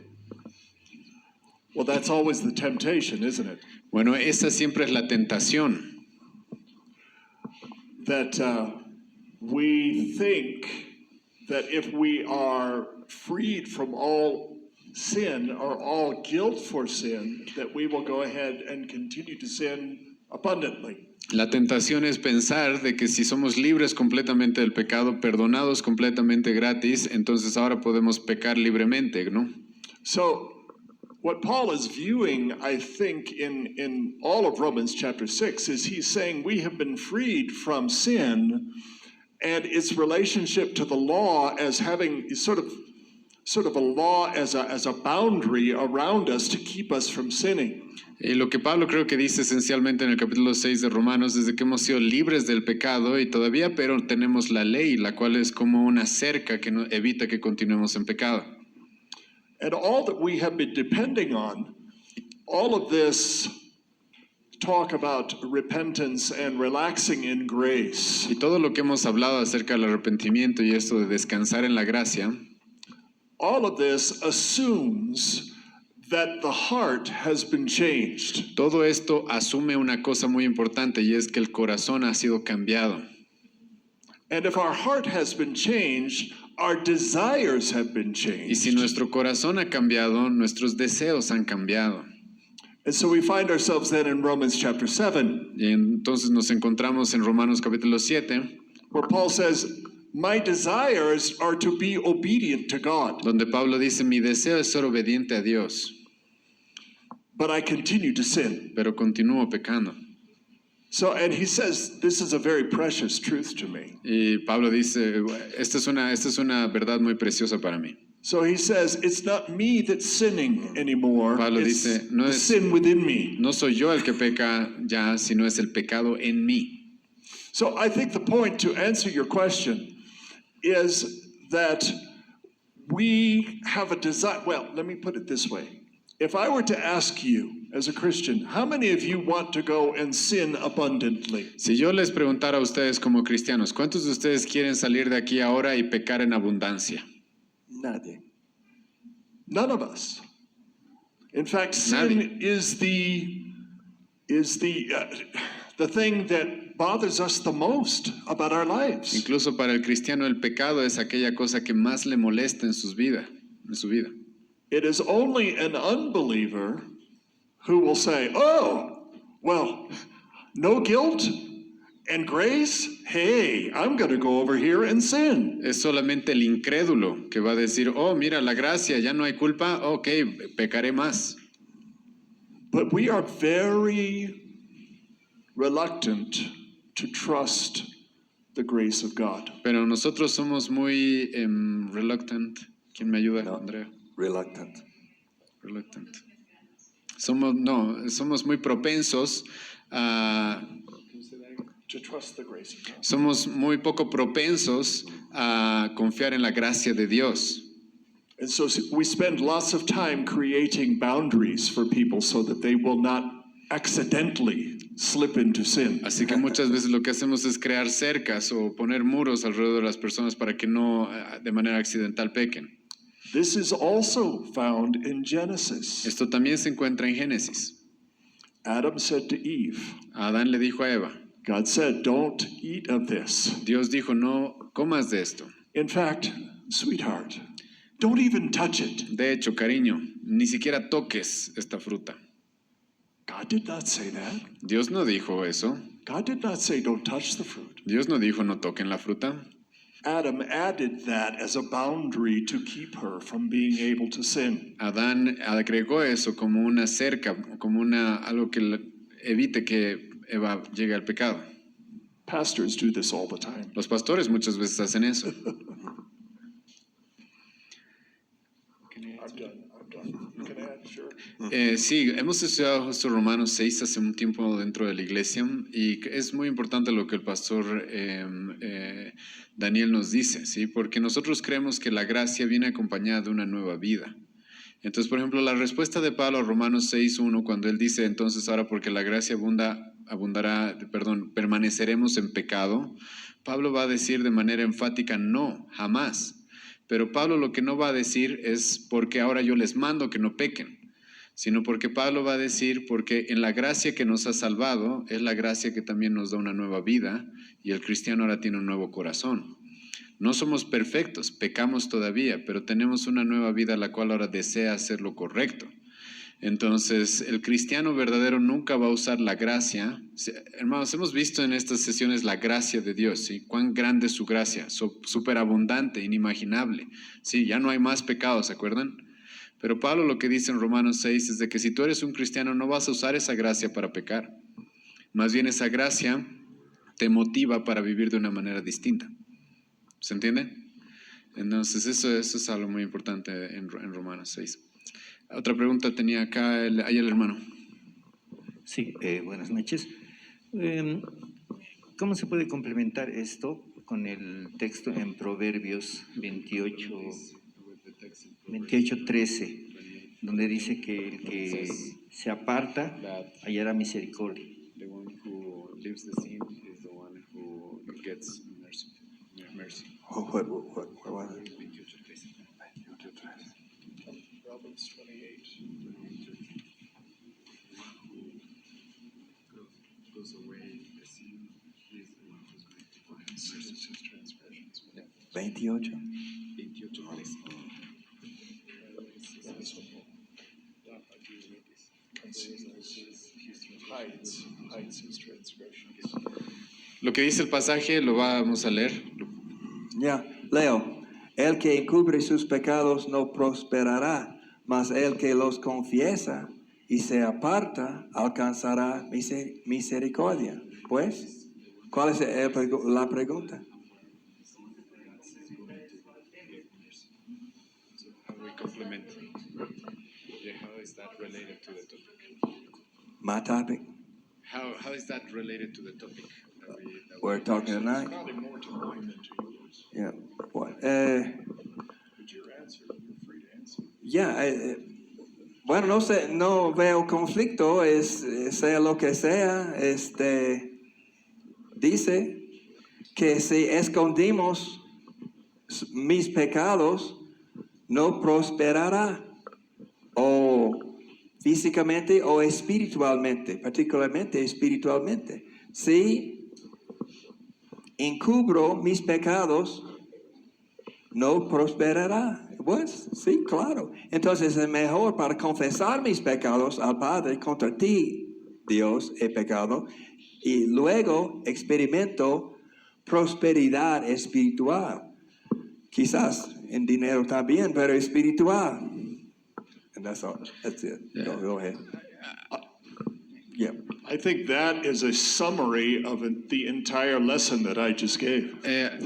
Well, that's always the temptation, isn't it? Bueno, esa siempre es la tentación. That we think that if we are freed from all sin or all guilt for sin, that we will go ahead and continue to sin abundantly. La tentación es pensar de que si somos libres completamente del pecado, perdonados completamente gratis, entonces ahora podemos pecar libremente, ¿no? So, what Paul is viewing, I think, in all of Romans chapter 6 is he's saying we have been freed from sin and its relationship to the law as having sort of a law as a boundary around us to keep us from sinning. Y lo que Pablo creo que dice esencialmente en el capítulo 6 de Romanos es de que hemos sido libres del pecado y todavía pero tenemos la ley, la cual es como una cerca que evita que continuemos en pecado. And all that we have been depending on, all of this talk about repentance and relaxing in grace, Y todo lo que hemos hablado acerca del arrepentimiento y esto de descansar en la gracia, all of this assumes that the heart has been changed. todo esto asume una cosa muy importante y es que el corazón ha sido cambiado. And if our heart has been changed, our desires have been Y si changed. nuestro corazón ha cambiado, nuestros deseos han cambiado. And so we find ourselves then in Romans chapter 7, Y entonces nos encontramos en Romanos capítulo 7, where Paul says, my desires are to be obedient to God, donde Pablo dice, mi deseo es ser obediente a Dios, but I continue to sin. pero continúo pecando. So, and he says, this is a very precious truth to me. Y Pablo dice, esta es una verdad muy preciosa para mí. So he says, it's not me that's sinning anymore. Pablo It's dice, no the es- sin within me. No soy yo el que peca ya, sino es el pecado en mí. So I think the point to answer your question is that we have a desire. Well, let me put it this way. If I were to ask you as a Christian, how many of you want to go and sin abundantly? Si yo les preguntara a ustedes como cristianos, ¿cuántos de ustedes quieren salir de aquí ahora y pecar en abundancia? Nadie. None of us. In fact, sin Nadie. is the thing that bothers us the most about our lives. Incluso para el cristiano el pecado es aquella cosa que más le molesta en su vida. It is only an unbeliever who will say, oh, well, no guilt and grace? Hey, I'm going to go over here and sin. Es solamente el incrédulo que va a decir, oh, mira, la gracia, ya no hay culpa, ok, pecaré más. But we are very reluctant to trust the grace of God. Pero nosotros somos muy reluctant. ¿Quién me ayuda, No. Andrea? Reluctant. Reluctant. Somos muy propensos a... To trust the grace of God. Somos muy poco propensos a confiar en la gracia de Dios. And so we spend lots of time creating boundaries for people so that they will not accidentally slip into sin. Así que muchas veces lo que hacemos es crear cercas o poner muros alrededor de las personas para que no de manera accidental pequen. This is also found in Genesis. Esto también se encuentra en Génesis. Adam said to Eve, Adán le dijo a Eva, God said, don't eat of this. Dios dijo, no comas de esto. In fact, sweetheart, don't even touch it. De hecho, cariño, ni siquiera toques esta fruta. God did not say that. Dios no dijo eso. God did not say don't touch the fruit. Dios no dijo no toquen la fruta. Adam added that as a boundary to keep her from being able to sin. Adán agregó eso como una cerca, como algo que evite que Eva llegue al pecado. Pastors do this all the time. Los pastores muchas veces hacen eso. I'm done. You can add, sure. Sí, hemos estudiado justo Romanos 6 hace un tiempo dentro de la iglesia y es muy importante lo que el pastor Daniel nos dice, ¿sí? Porque nosotros creemos que la gracia viene acompañada de una nueva vida. Entonces, por ejemplo, la respuesta de Pablo a Romanos 6:1, cuando él dice, entonces ahora porque la gracia permaneceremos en pecado, Pablo va a decir de manera enfática, no, jamás. Pero Pablo lo que no va a decir es porque ahora yo les mando que no pequen, sino porque Pablo va a decir porque en la gracia que nos ha salvado es la gracia que también nos da una nueva vida y el cristiano ahora tiene un nuevo corazón. No somos perfectos, pecamos todavía, pero tenemos una nueva vida la cual ahora desea hacer lo correcto. Entonces, el cristiano verdadero nunca va a usar la gracia. Hermanos, hemos visto en estas sesiones la gracia de Dios, ¿sí? Cuán grande es su gracia, superabundante, inimaginable. Sí, ya no hay más pecados, ¿se acuerdan? Pero Pablo lo que dice en Romanos 6 es de que si tú eres un cristiano no vas a usar esa gracia para pecar. Más bien esa gracia te motiva para vivir de una manera distinta. ¿Se entiende? Entonces eso es algo muy importante en Romanos 6. Otra pregunta tenía acá ahí el hermano. Sí, buenas noches. ¿Cómo se puede complementar esto con el texto en Proverbios 28:13, donde dice que el que se aparta hallará misericordia? The one who leaves the sin is the one who gets mercy. What was it? Proverbs 28. Goes away the sin, he is the one who's going to find mercy. It's his transgressions. 28. 28, please. Hides his transgressions. Lo que dice el pasaje lo vamos a leer. Ya, leo. El que encubre sus pecados no prosperará, mas el que los confiesa y se aparta alcanzará misericordia. Pues, ¿cuál es la pregunta? How we complement. Yeah, how is that related to the topic? My topic. How is that related to the topic that We're talking tonight. Probably more to mine than to yours. Yeah. What? But your answer, you're free to answer. Ya, bueno, no sé, no veo conflicto, sea lo que sea, dice que si escondimos mis pecados, no prosperará, o físicamente o espiritualmente, particularmente espiritualmente. Si encubro mis pecados, no prosperará. Pues sí, claro. Entonces es mejor para confesar mis pecados al Padre, contra ti, Dios, he pecado, y luego experimento prosperidad espiritual. Quizás en dinero también, pero espiritual. And that's all. That's it. Yeah. Go ahead. Yeah. I think that is a summary of the entire lesson that I just gave.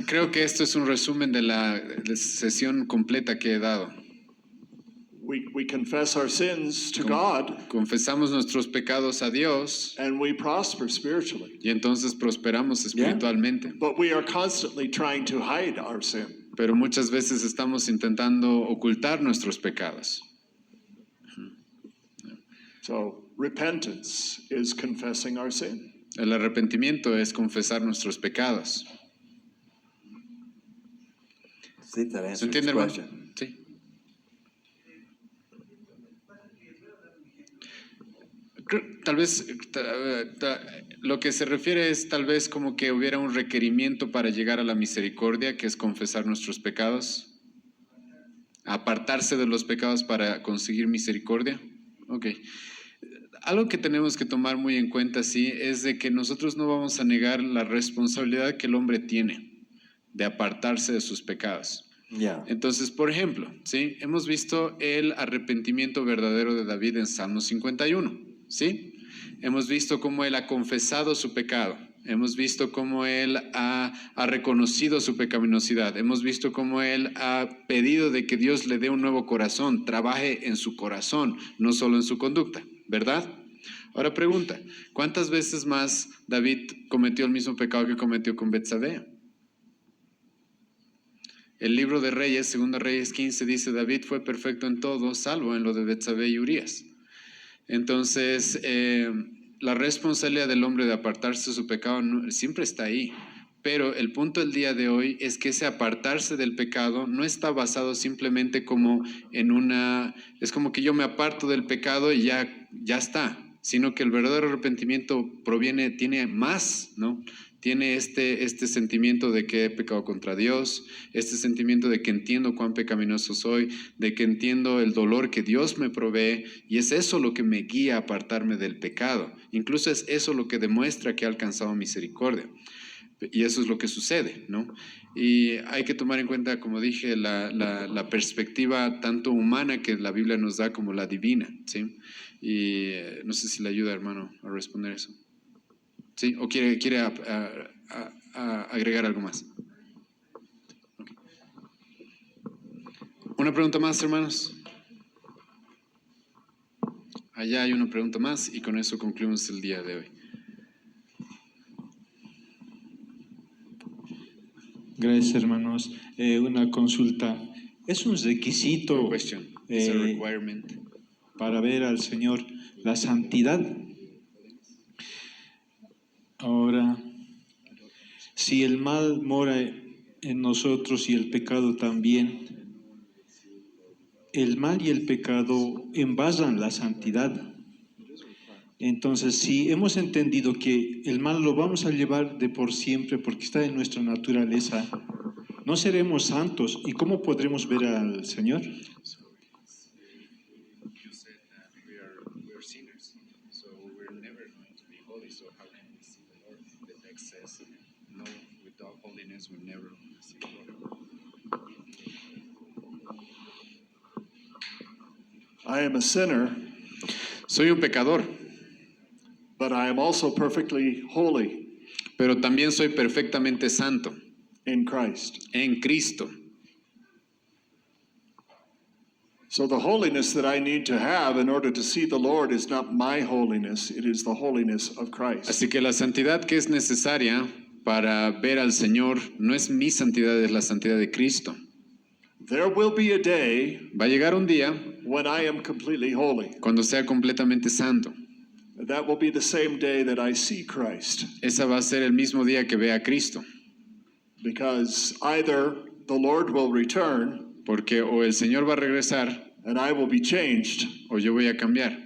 Creo que esto es un resumen de la sesión completa que he dado. We confess our sins to God, Confesamos nuestros pecados a Dios and we prosper spiritually. y entonces prosperamos espiritualmente. But we are constantly trying to hide our sin. Pero muchas veces estamos intentando ocultar nuestros pecados. So repentance is confessing our sin. El arrepentimiento es confesar nuestros pecados. See if that ¿Se answers entiende, the hermano? question. Sí. Tal vez lo que se refiere es tal vez como que hubiera un requerimiento para llegar a la misericordia, que es confesar nuestros pecados, apartarse de los pecados para conseguir misericordia. Ok. Algo que tenemos que tomar muy en cuenta, sí, es de que nosotros no vamos a negar la responsabilidad que el hombre tiene de apartarse de sus pecados. Yeah. Entonces, por ejemplo, ¿sí? Hemos visto el arrepentimiento verdadero de David en Salmo 51, ¿sí? Hemos visto cómo él ha confesado su pecado, Hemos visto cómo Él ha reconocido su pecaminosidad. Hemos visto cómo Él ha pedido de que Dios le dé un nuevo corazón, trabaje en su corazón, no solo en su conducta, ¿verdad? Ahora pregunta, ¿cuántas veces más David cometió el mismo pecado que cometió con Betsabé? El libro de Reyes, 2 Reyes 15, dice, David fue perfecto en todo, salvo en lo de Betsabé y Urías. Entonces, la responsabilidad del hombre de apartarse de su pecado siempre está ahí. Pero el punto del día de hoy es que ese apartarse del pecado no está basado simplemente como es como que yo me aparto del pecado y ya está, sino que el verdadero arrepentimiento tiene más, ¿no? Tiene este sentimiento de que he pecado contra Dios, este sentimiento de que entiendo cuán pecaminoso soy, de que entiendo el dolor que Dios me provee, y es eso lo que me guía a apartarme del pecado. Incluso es eso lo que demuestra que he alcanzado misericordia. Y eso es lo que sucede, ¿no? Y hay que tomar en cuenta, como dije, la perspectiva tanto humana que la Biblia nos da como la divina, ¿sí? Y no sé si le ayuda, hermano, a responder eso. ¿Sí? ¿O quiere agregar algo más? Okay. Una pregunta más, hermanos. Allá hay una pregunta más y con eso concluimos el día de hoy. Gracias, hermanos. Una consulta. ¿Es un requisito Question. It's a requirement. para ver al Señor la santidad? Ahora, si el mal mora en nosotros y el pecado también, el mal y el pecado envasan la santidad. Entonces, si hemos entendido que el mal lo vamos a llevar de por siempre porque está en nuestra naturaleza, no seremos santos. ¿Y cómo podremos ver al Señor? I am a sinner, Soy un pecador, but I am also perfectly holy pero también soy perfectamente santo in Christ. en Cristo. So the holiness that I need to have in order to see the Lord is not my holiness, it is the holiness of Christ. Así que la santidad que es necesaria para ver al Señor no es mi santidad, es la santidad de Cristo. There will be a day Va a llegar un día when I am completely holy. cuando sea completamente santo. That will be the same day that I see Christ, Esa va a ser el mismo día que vea a Cristo, because either the Lord will return porque o el Señor va a regresar and I will be changed, o yo voy a cambiar,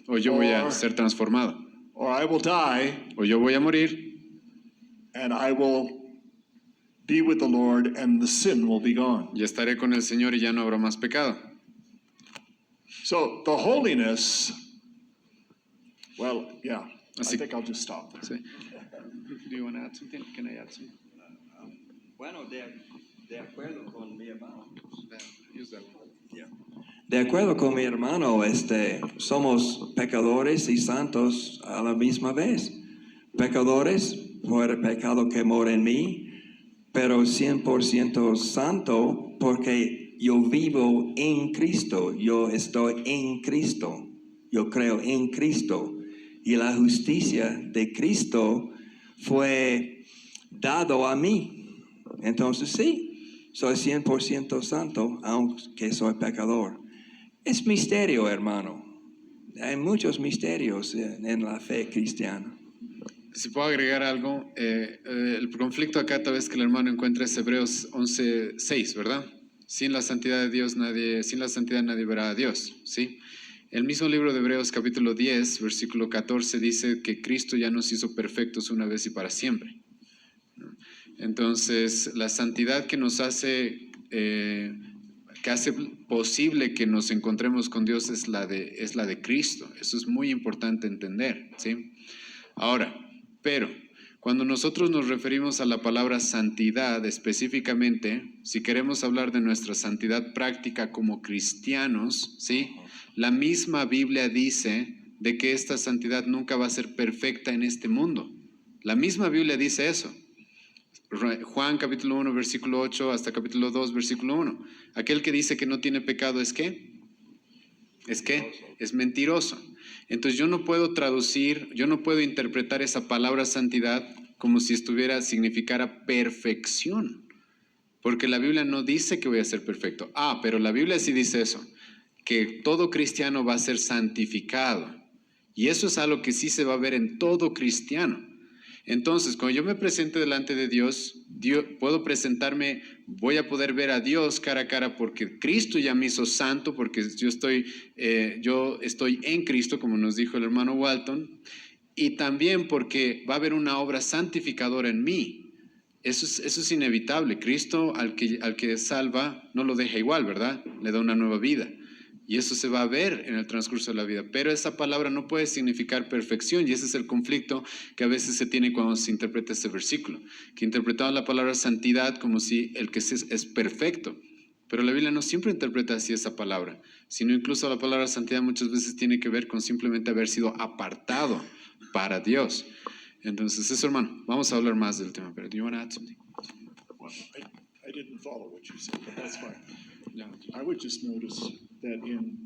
o yo voy a ser transformado, or I will die o yo voy a morir and I will be with the Lord and the sin will be gone. y estaré con el Señor y ya no habrá más pecado. So the holiness, well, yeah, Así- I think I'll just stop there. Sí. Do you want to add something? Can I add something? Bueno, de acuerdo con mi hermano. Use that one. De acuerdo con mi hermano, somos pecadores y santos a la misma vez. Pecadores por el pecado que mora en mí, pero 100% santo porque yo vivo en Cristo, yo estoy en Cristo, yo creo en Cristo. Y la justicia de Cristo fue dado a mí. Entonces sí, soy 100% santo, aunque soy pecador. Es misterio, hermano. Hay muchos misterios en la fe cristiana. Si puedo agregar algo, el conflicto acá tal vez que el hermano encuentra es Hebreos 11:6, ¿verdad? Sin la santidad de Dios sin la santidad nadie verá a Dios, ¿sí? El mismo libro de Hebreos capítulo 10, versículo 14 dice que Cristo ya nos hizo perfectos una vez y para siempre. Entonces, la santidad que nos hace que hace posible que nos encontremos con Dios es la de Cristo. Eso es muy importante entender, ¿sí? Ahora, pero cuando nosotros nos referimos a la palabra santidad específicamente, si queremos hablar de nuestra santidad práctica como cristianos, ¿sí? La misma Biblia dice de que esta santidad nunca va a ser perfecta en este mundo. La misma Biblia dice eso. Juan capítulo 1, versículo 8 hasta capítulo 2, versículo 1. Aquel que dice que no tiene pecado ¿es qué? ¿Es qué? Es mentiroso. Entonces yo no puedo traducir, yo no puedo interpretar esa palabra santidad como si significara perfección. Porque la Biblia no dice que voy a ser perfecto. Pero la Biblia sí dice eso, que todo cristiano va a ser santificado. Y eso es algo que sí se va a ver en todo cristiano. Entonces, cuando yo me presente delante de Dios, puedo presentarme, voy a poder ver a Dios cara a cara porque Cristo ya me hizo santo, porque yo estoy en Cristo, como nos dijo el hermano Walton, y también porque va a haber una obra santificadora en mí. Eso es inevitable. Cristo al que salva no lo deja igual, ¿verdad? Le da una nueva vida. Y eso se va a ver en el transcurso de la vida. Pero esa palabra no puede significar perfección. Y ese es el conflicto que a veces se tiene cuando se interpreta este versículo. Que interpretamos la palabra santidad como si el que es perfecto. Pero la Biblia no siempre interpreta así esa palabra. Sino incluso la palabra santidad muchas veces tiene que ver con simplemente haber sido apartado para Dios. Entonces eso, hermano, vamos a hablar más del tema. Pero do you want to add something? Well, I didn't follow what you said, but that's fine. I would just notice that in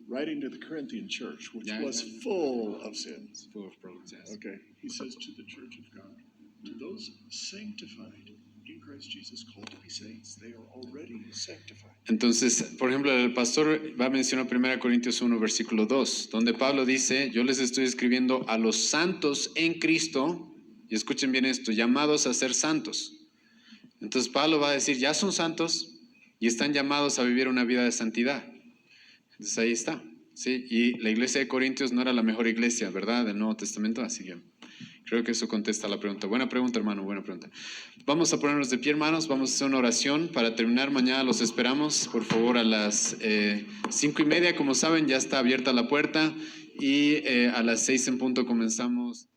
writing to the Corinthian church, which was full of sins, Full of problems, yes. okay, he says to the church of God, to those sanctified in Christ Jesus, called to be saints, they are already sanctified. Entonces, por ejemplo, el pastor va a mencionar 1 Corintios 1, versículo 2, donde Pablo dice, yo les estoy escribiendo a los santos en Cristo, y escuchen bien esto, llamados a ser santos. Entonces Pablo va a decir, ya son santos y están llamados a vivir una vida de santidad. Entonces ahí está, ¿sí? Y la iglesia de Corintios no era la mejor iglesia, ¿verdad? Del Nuevo Testamento, así que creo que eso contesta la pregunta. Buena pregunta, hermano, buena pregunta. Vamos a ponernos de pie, hermanos, vamos a hacer una oración para terminar. Mañana los esperamos, por favor, a las 5:30. Como saben, ya está abierta la puerta y a las 6 en punto comenzamos.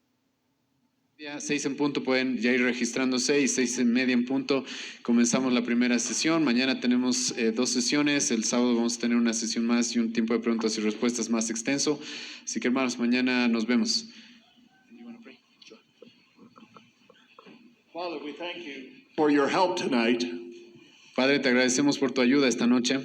6 en punto pueden ya ir registrándose y 6:30 en punto comenzamos la primera sesión. Mañana tenemos 2 sesiones, el sábado vamos a tener una sesión más y un tiempo de preguntas y respuestas más extenso. Así que, hermanos, mañana nos vemos. Father, we thank you for your help tonight Padre, te agradecemos por tu ayuda esta noche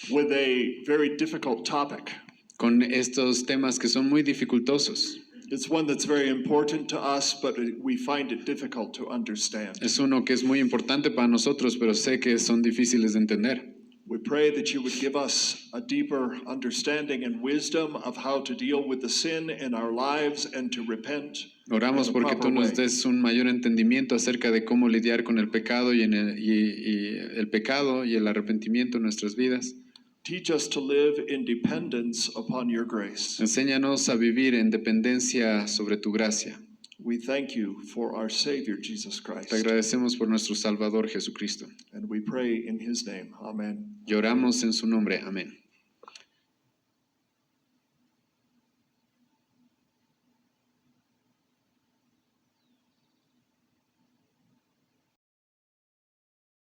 with a very difficult topic. con estos temas que son muy dificultosos. It's one that's very important to us, but we find it difficult to understand. Es uno que es muy importante para nosotros, pero sé que son difíciles de entender. We pray that you would give us a deeper understanding and wisdom of how to deal with the sin in our lives and to repent. Oramos porque tú nos des un mayor entendimiento acerca de cómo lidiar con el pecado y el pecado y el arrepentimiento en nuestras vidas. Teach us to live in dependence upon your grace. Enséñanos a vivir en dependencia sobre tu gracia. We thank you for our Savior, Jesus Christ. Te agradecemos por nuestro Salvador Jesucristo. And we pray in his name. Amen. Y oramos en su nombre. Amén.